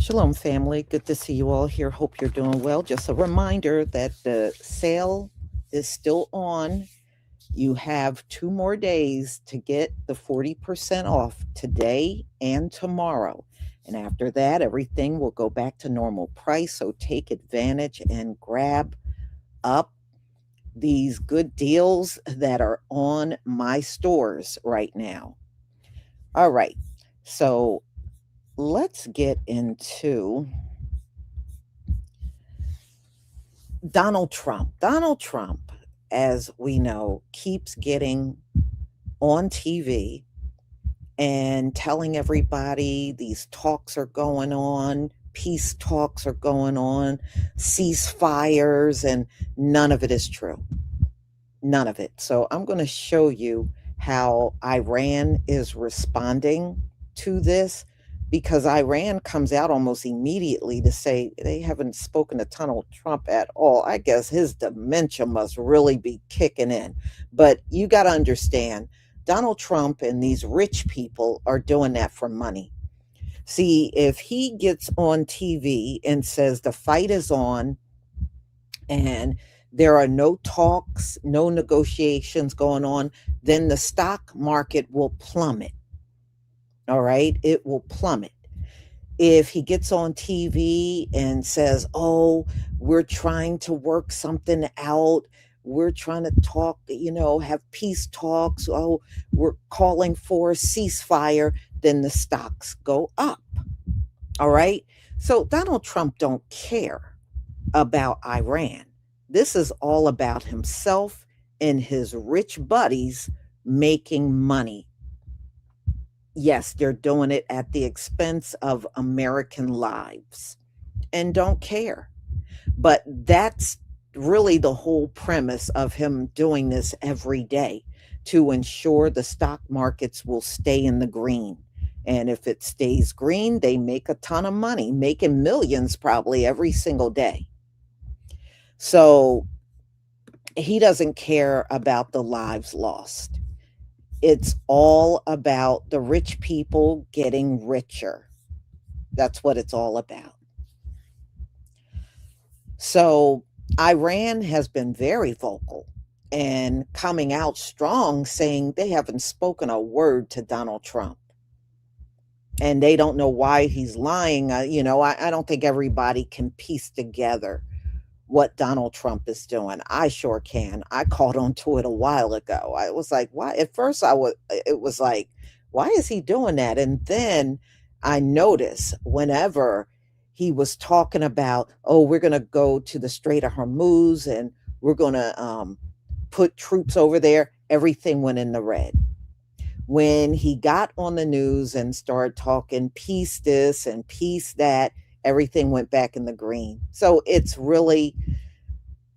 Shalom, family. Good to see you all here. Hope you're doing well. Just a reminder that the sale is still on. You have 2 more days to get the 40% off today and tomorrow. And after that, everything will go back to normal price. So take advantage and grab up these good deals that are on my stores right now. All right. So let's get into Donald Trump. Donald Trump, as we know, keeps getting on TV and telling everybody these talks are going on, peace talks are going on, ceasefires, and none of it is true. None of it. So I'm going to show you how Iran is responding to this, because Iran comes out almost immediately to say they haven't spoken to Donald Trump at all. I guess his dementia must really be kicking in. But you got to understand, Donald Trump and these rich people are doing that for money. See, if he gets on TV and says the fight is on and there are no talks, no negotiations going on, then the stock market will plummet. All right, it will plummet. If he gets on TV and says, oh, we're trying to work something out, we're trying to talk, have peace talks, oh, we're calling for a ceasefire, then the stocks go up. All right. So Donald Trump don't care about Iran. This is all about himself and his rich buddies making money. Yes, they're doing it at the expense of American lives and don't care. But that's really the whole premise of him doing this every day, to ensure the stock markets will stay in the green. And if it stays green, they make a ton of money, making millions probably every single day. So he doesn't care about the lives lost. It's all about the rich people getting richer. That's what it's all about. So Iran has been very vocal and coming out strong, saying they haven't spoken a word to Donald Trump. And they don't know why he's lying. I don't think everybody can piece together what Donald Trump is doing. I sure can. I caught on to it a while ago. I was like, why? At first it was like, why is he doing that? And then I noticed whenever he was talking about, oh, we're going to go to the Strait of Hormuz and we're going to put troops over there, everything went in the red. When he got on the news and started talking peace this and peace that, everything went back in the green. So it's really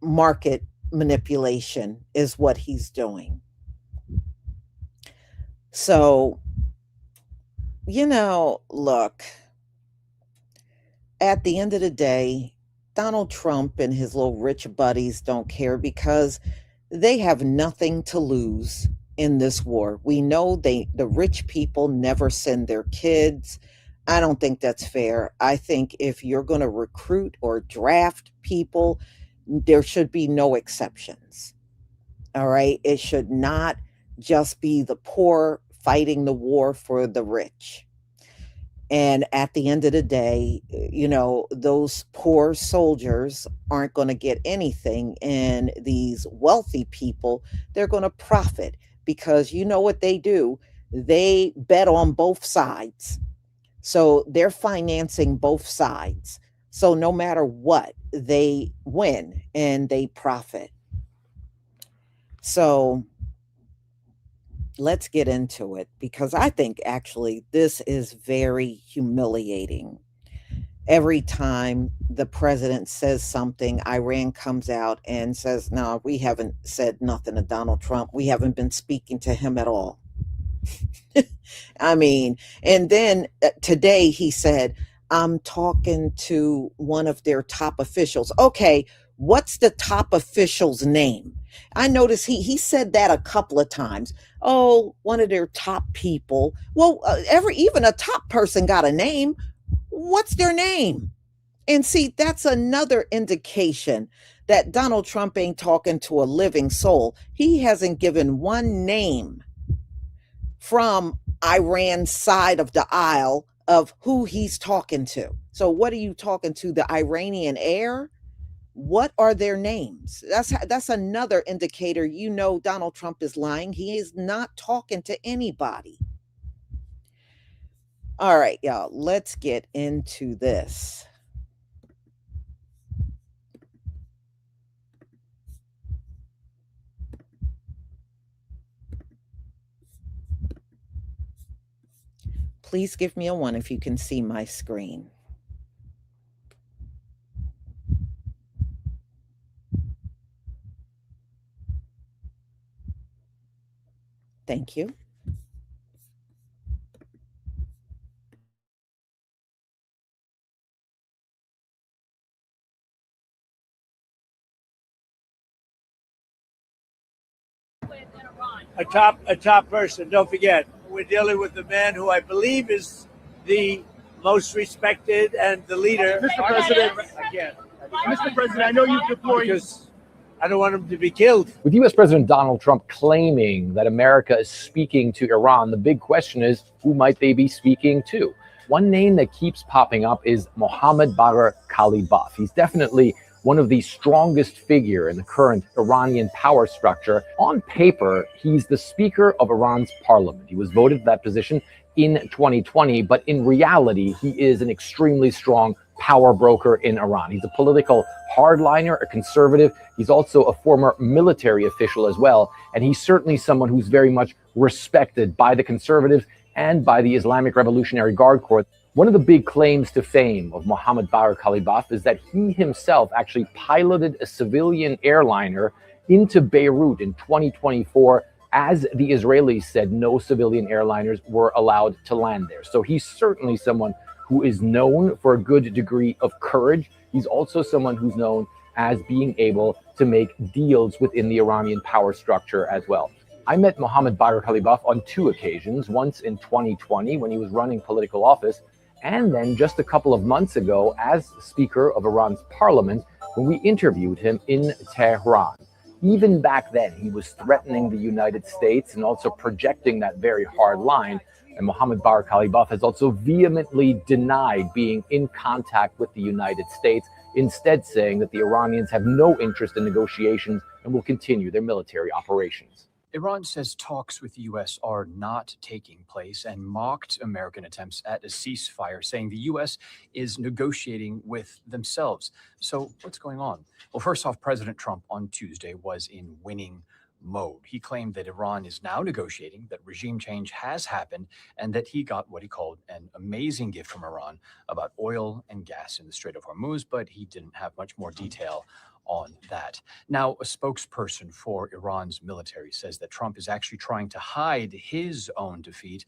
market manipulation is what he's doing. So, look, at the end of the day, Donald Trump and his little rich buddies don't care, because they have nothing to lose in this war. We know the rich people never send their kids. I don't think that's fair. I think if you're going to recruit or draft people, there should be no exceptions. All right. It should not just be the poor fighting the war for the rich. And at the end of the day, those poor soldiers aren't going to get anything. And these wealthy people, they're going to profit, because you know what they do? They bet on both sides. So they're financing both sides. So no matter what, they win and they profit. So let's get into it, because I think actually this is very humiliating. Every time the president says something, Iran comes out and says, no, we haven't said nothing to Donald Trump. We haven't been speaking to him at all. I mean, and then today he said, I'm talking to one of their top officials. Okay, what's the top official's name? I noticed he said that a couple of times. Oh, one of their top people. Well, even a top person got a name. What's their name? And see, that's another indication that Donald Trump ain't talking to a living soul. He hasn't given one name from Iran's side of the aisle of who he's talking to. So what are you talking to? The Iranian heir? What are their names? That's another indicator. You know, Donald Trump is lying. He is not talking to anybody. All right, y'all, let's get into this. Please give me a 1 if you can see my screen. Thank you. A top person. Don't forget, we're dealing with the man who I believe is the most respected and the leader. Mr. President, Again, Mr. President, I know you've deployed. Because I don't want him to be killed. With U.S. President Donald Trump claiming that America is speaking to Iran, the big question is, who might they be speaking to? One name that keeps popping up is Mohammad Bagher Ghalibaf. He's definitely one of the strongest figure in the current Iranian power structure. On paper, he's the Speaker of Iran's parliament. He was voted to that position in 2020, but in reality, he is an extremely strong power broker in Iran. He's a political hardliner, a conservative. He's also a former military official as well. And he's certainly someone who's very much respected by the conservatives and by the Islamic Revolutionary Guard Corps. One of the big claims to fame of Mohammad Bagher Ghalibaf is that he himself actually piloted a civilian airliner into Beirut in 2024, as the Israelis said no civilian airliners were allowed to land there. So he's certainly someone who is known for a good degree of courage. He's also someone who's known as being able to make deals within the Iranian power structure as well. I met Mohammad Bagher Ghalibaf on 2 occasions, once in 2020 when he was running political office, and then just a couple of months ago as Speaker of Iran's parliament when we interviewed him in Tehran. Even back then, he was threatening the United States and also projecting that very hard line. And Mohammad Bagher Ghalibaf has also vehemently denied being in contact with the United States, instead saying that the Iranians have no interest in negotiations and will continue their military operations. Iran says talks with the U.S. are not taking place and mocked American attempts at a ceasefire, saying the U.S. is negotiating with themselves. So what's going on? Well, first off, President Trump on Tuesday was in winning mode. He claimed that Iran is now negotiating, that regime change has happened, and that he got what he called an amazing gift from Iran about oil and gas in the Strait of Hormuz, but he didn't have much more detail on that. Now, a spokesperson for Iran's military says that Trump is actually trying to hide his own defeat,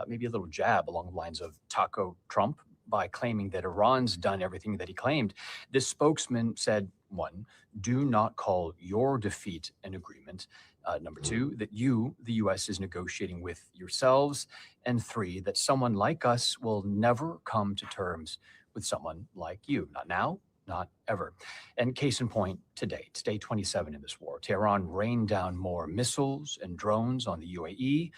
maybe a little jab along the lines of Taco Trump, by claiming that Iran's done everything that he claimed. This spokesman said, 1, do not call your defeat an agreement. Number 2, that you, the U.S., is negotiating with yourselves. And 3, that someone like us will never come to terms with someone like you. Not now, not ever. And case in point, today, it's day 27 in this war. Tehran rained down more missiles and drones on the UAE,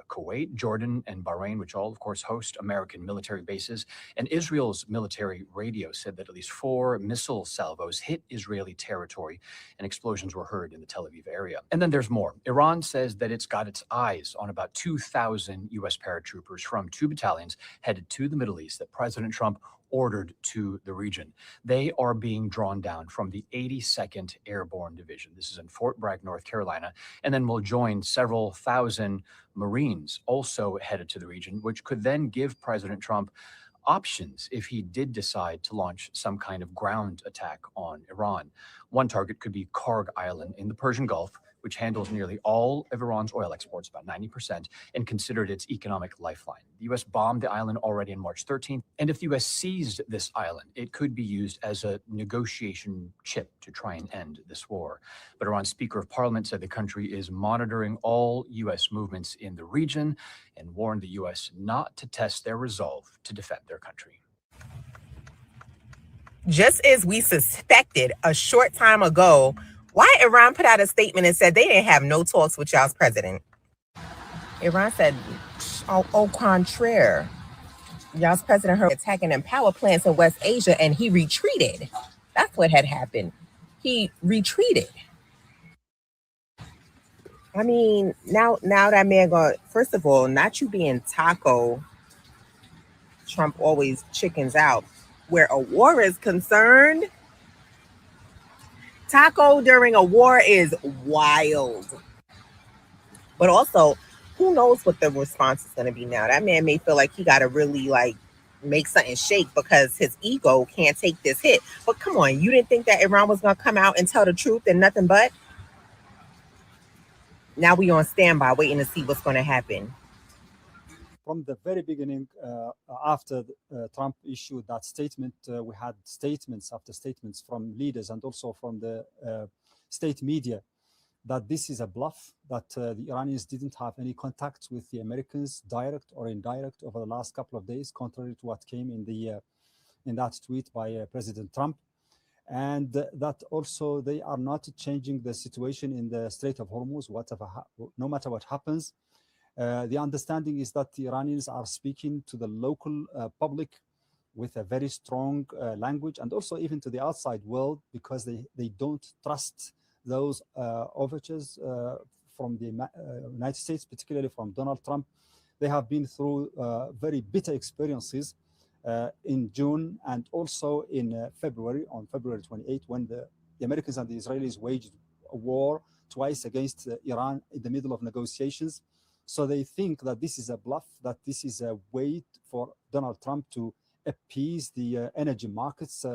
Kuwait, Jordan, and Bahrain, which all, of course, host American military bases. And Israel's military radio said that at least 4 missile salvos hit Israeli territory, and explosions were heard in the Tel Aviv area. And then there's more. Iran says that it's got its eyes on about 2,000 U.S. paratroopers from 2 battalions headed to the Middle East that President Trump ordered to the region. They are being drawn down from the 82nd Airborne Division. This is in Fort Bragg, North Carolina, and then will join several thousand Marines also headed to the region, which could then give President Trump options if he did decide to launch some kind of ground attack on Iran. One target could be Karg Island in the Persian Gulf, which handles nearly all of Iran's oil exports, about 90%, and considered its economic lifeline. The U.S. bombed the island already on March 13th, and if the U.S. seized this island, it could be used as a negotiation chip to try and end this war. But Iran's Speaker of Parliament said the country is monitoring all U.S. movements in the region and warned the U.S. not to test their resolve to defend their country. Just as we suspected a short time ago, why Iran put out a statement and said they didn't have no talks with y'all's president? Iran said, au contraire. Y'all's president heard attacking them power plants in West Asia and he retreated. That's what had happened. He retreated. I mean, now that man going, first of all, not you being Taco, Trump always chickens out. Where a war is concerned, Taco during a war is wild. But also, who knows what the response is going to be now? That man may feel like he got to really make something shake because his ego can't take this hit. But come on, you didn't think that Iran was going to come out and tell the truth and nothing but? Now we on standby waiting to see what's going to happen. From the very beginning, after Trump issued that statement, we had statements after statements from leaders and also from the state media that this is a bluff, that the Iranians didn't have any contact with the Americans, direct or indirect, over the last couple of days, contrary to what came in that tweet by President Trump. And that also they are not changing the situation in the Strait of Hormuz, no matter what happens. The understanding is that the Iranians are speaking to the local public with a very strong language, and also even to the outside world, because they don't trust those overtures from the United States, particularly from Donald Trump. They have been through very bitter experiences in June and also in February, on February 28, when the Americans and the Israelis waged a war twice against Iran in the middle of negotiations. So they think that this is a bluff, that this is a way for Donald Trump to appease the energy markets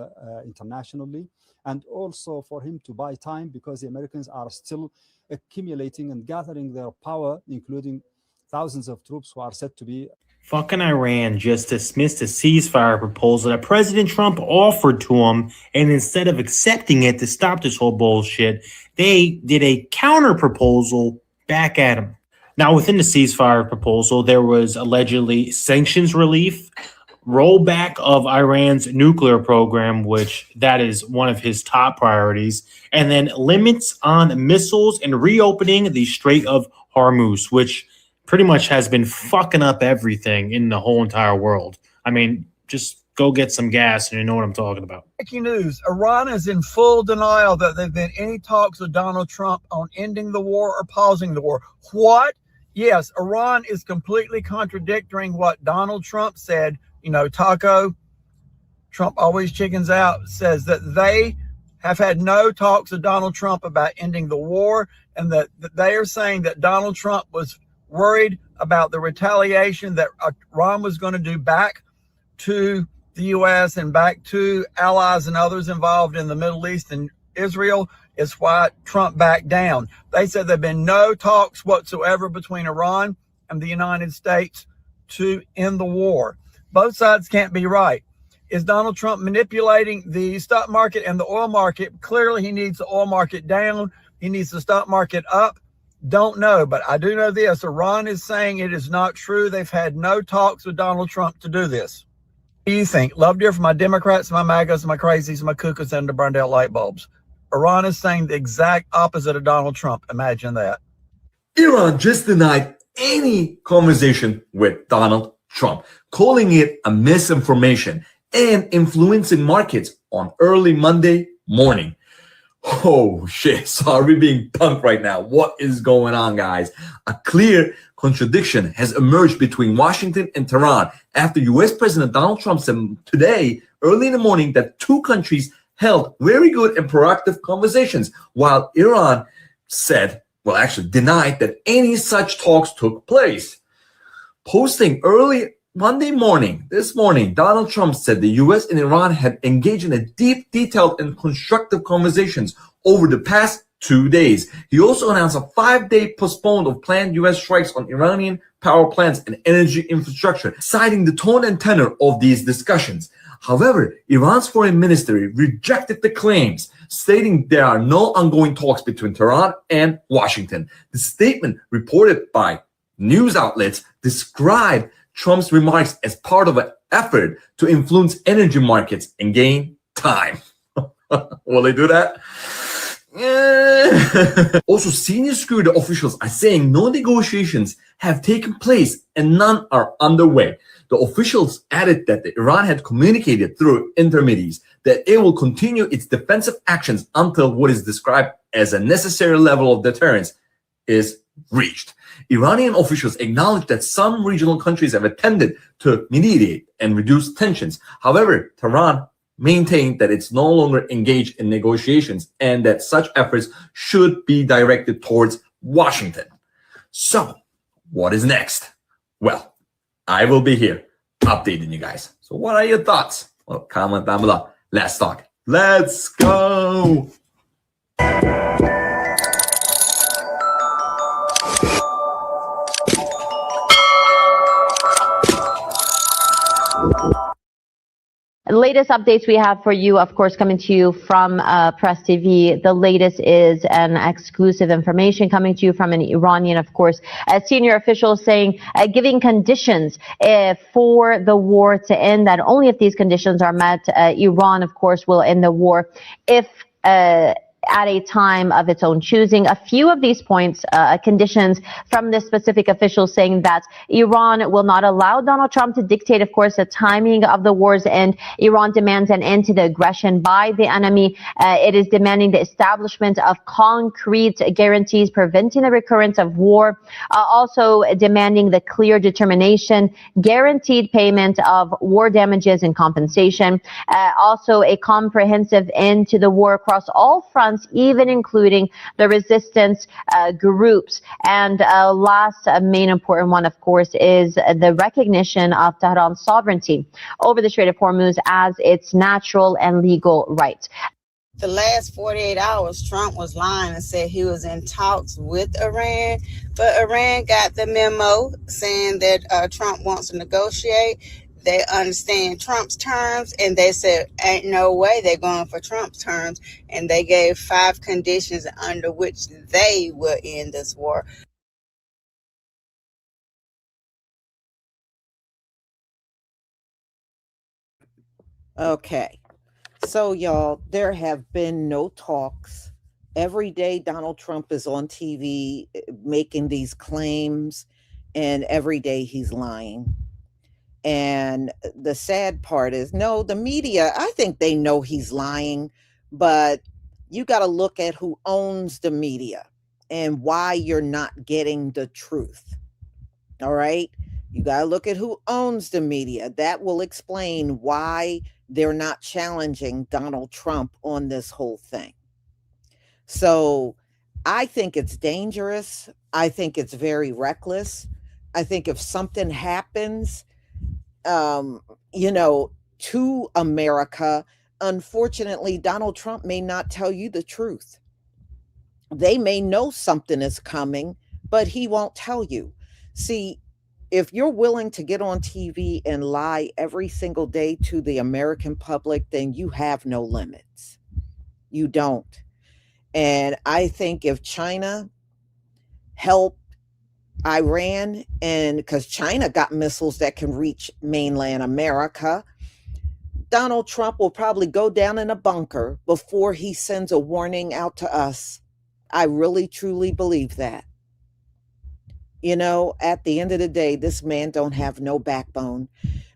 internationally, and also for him to buy time, because the Americans are still accumulating and gathering their power, including thousands of troops who are said to be. Fucking Iran just dismissed a ceasefire proposal that President Trump offered to him, and instead of accepting it to stop this whole bullshit, they did a counter proposal back at him. Now, within the ceasefire proposal, there was allegedly sanctions relief, rollback of Iran's nuclear program, which that is one of his top priorities, and then limits on missiles and reopening the Strait of Hormuz, which pretty much has been fucking up everything in the whole entire world. I mean, just go get some gas and you know what I'm talking about. Breaking news. Iran is in full denial that there have been any talks with Donald Trump on ending the war or pausing the war. What? Yes, Iran is completely contradicting what Donald Trump said. You know, Taco, Trump always chickens out, says that they have had no talks with Donald Trump about ending the war, and that they are saying that Donald Trump was worried about the retaliation that Iran was going to do back to the U.S. and back to allies and others involved in the Middle East and Israel. Is why Trump backed down. They said there have been no talks whatsoever between Iran and the United States to end the war. Both sides can't be right. Is Donald Trump manipulating the stock market and the oil market? Clearly, he needs the oil market down. He needs the stock market up. Don't know, but I do know this. Iran is saying it is not true. They've had no talks with Donald Trump to do this. What do you think? Love to hear from my Democrats, my MAGAs, my crazies, my cuckoos, and the burned out light bulbs. Iran is saying the exact opposite of Donald Trump. Imagine that. Iran just denied any conversation with Donald Trump, calling it a misinformation and influencing markets on early Monday morning. Oh shit, sorry being punked right now. What is going on, guys? A clear contradiction has emerged between Washington and Tehran after US President Donald Trump said today, early in the morning, that two countries held very good and proactive conversations, while Iran said, well, actually denied that any such talks took place. Posting early Monday morning, this morning, Donald Trump said the U.S. and Iran had engaged in a deep, detailed, and constructive conversations over the past 2 days. He also announced a 5-day postponement of planned U.S. strikes on Iranian power plants and energy infrastructure, citing the tone and tenor of these discussions. However, Iran's foreign ministry rejected the claims, stating there are no ongoing talks between Tehran and Washington. The statement, reported by news outlets, described Trump's remarks as part of an effort to influence energy markets and gain time. Will they do that? Yeah. Also, senior security officials are saying no negotiations have taken place and none are underway. The officials added that Iran had communicated through intermediaries that it will continue its defensive actions until what is described as a necessary level of deterrence is reached. Iranian officials acknowledged that some regional countries have attempted to mediate and reduce tensions. However, Tehran maintained that it's no longer engaged in negotiations and that such efforts should be directed towards Washington. So, what is next? Well, I will be here updating you guys. So what are your thoughts? Well, comment down below. Let's talk. Let's go. The latest updates we have for you, of course, coming to you from Press TV. The latest is an exclusive information coming to you from an Iranian, of course, a senior official saying, giving conditions for the war to end, that only if these conditions are met, Iran, of course, will end the war. If at a time of its own choosing. A few of these points, conditions from this specific official saying that Iran will not allow Donald Trump to dictate, of course, the timing of the war's end. Iran demands an end to the aggression by the enemy. It is demanding the establishment of concrete guarantees preventing the recurrence of war. Also demanding the clear determination, guaranteed payment of war damages and compensation. Also a comprehensive end to the war across all fronts, even including the resistance groups. And last main important one, of course, is the recognition of Tehran's sovereignty over the Strait of Hormuz as its natural and legal right. The last 48 hours, Trump was lying and said he was in talks with Iran, but Iran got the memo saying that Trump wants to negotiate. They understand Trump's terms, and they said, ain't no way they're going for Trump's terms. And they gave 5 conditions under which they will end this war. Okay. So, y'all, there have been no talks. Every day Donald Trump is on TV making these claims, and every day he's lying. And the sad part is, no, the media, I think they know he's lying, but you got to look at who owns the media and why you're not getting the truth. All right? You got to look at who owns the media. That will explain why they're not challenging Donald Trump on this whole thing. So I think it's dangerous. I think it's very reckless. I think if something happens, to America, unfortunately, Donald Trump may not tell you the truth. They may know something is coming, but he won't tell you. See, if you're willing to get on TV and lie every single day to the American public, then you have no limits. You don't. And I think if China helped Iran, and because China got missiles that can reach mainland America, Donald Trump will probably go down in a bunker before he sends a warning out to us. I really, truly believe that. At the end of the day, this man don't have no backbone,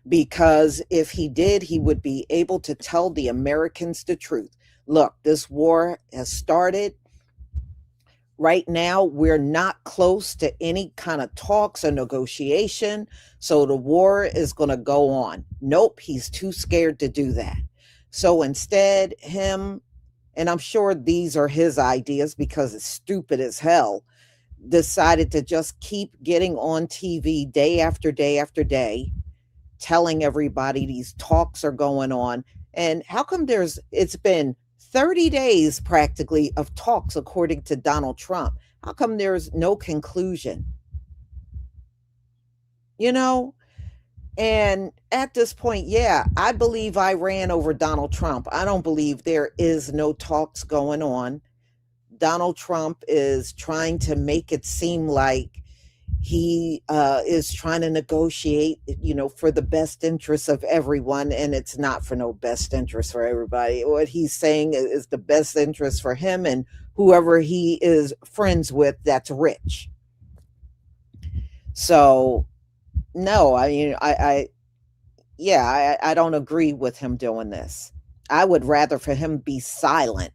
because if he did, he would be able to tell the Americans the truth. Look, this war has started. Right now, we're not close to any kind of talks or negotiation, so the war is going to go on. Nope, he's too scared to do that. So instead, him, and I'm sure these are his ideas because it's stupid as hell, decided to just keep getting on TV day after day after day, telling everybody these talks are going on. And how come it's been 30 days practically of talks, according to Donald Trump? How come there's no conclusion? And at this point, yeah, I believe I ran over Donald Trump. I don't believe there is no talks going on. Donald Trump is trying to make it seem like he is trying to negotiate, for the best interests of everyone, and it's not for no best interest for everybody. What he's saying is the best interest for him and whoever he is friends with that's rich. So, no, I mean, I don't agree with him doing this. I would rather for him be silent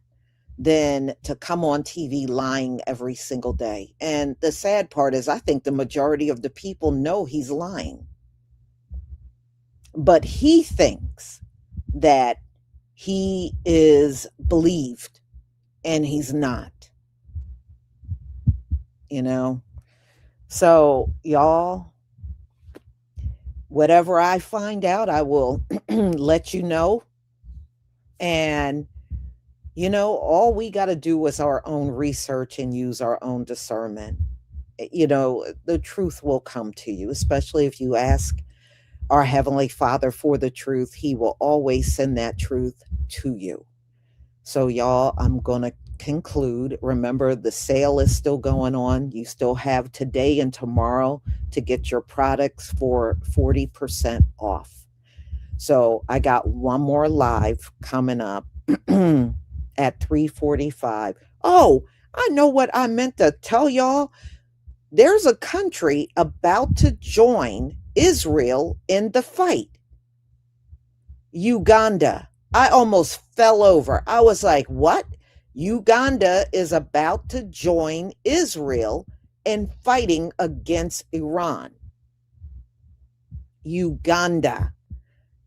than to come on TV lying every single day. And the sad part is, I think the majority of the people know he's lying. But he thinks that he is believed, and he's not. So, y'all, whatever I find out, I will let you know. And all we got to do is our own research and use our own discernment. The truth will come to you, especially if you ask our Heavenly Father for the truth. He will always send that truth to you. So, y'all, I'm going to conclude. Remember, the sale is still going on. You still have today and tomorrow to get your products for 40% off. So I got one more live coming up at 3:45. Oh, I know what I meant to tell y'all. There's a country about to join Israel in the fight. Uganda. I almost fell over. I was like, what? Uganda is about to join Israel in fighting against Iran. Uganda.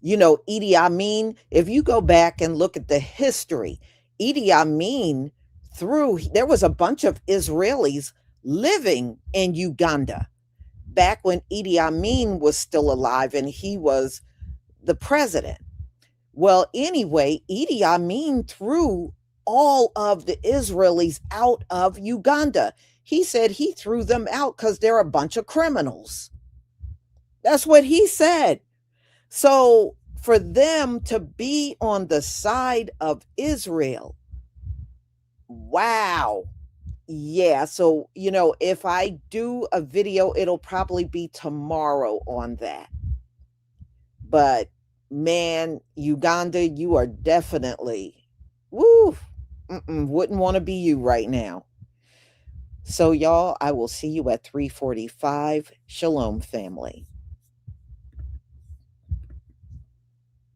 Idi Amin, if you go back and look at the history, Idi Amin there was a bunch of Israelis living in Uganda back when Idi Amin was still alive and he was the president. Well, anyway, Idi Amin threw all of the Israelis out of Uganda. He said he threw them out because they're a bunch of criminals. That's what he said. So for them to be on the side of Israel, wow. Yeah, so, if I do a video, it'll probably be tomorrow on that. But, man, Uganda, you are definitely, wouldn't want to be you right now. So, y'all, I will see you at 3:45. Shalom, family.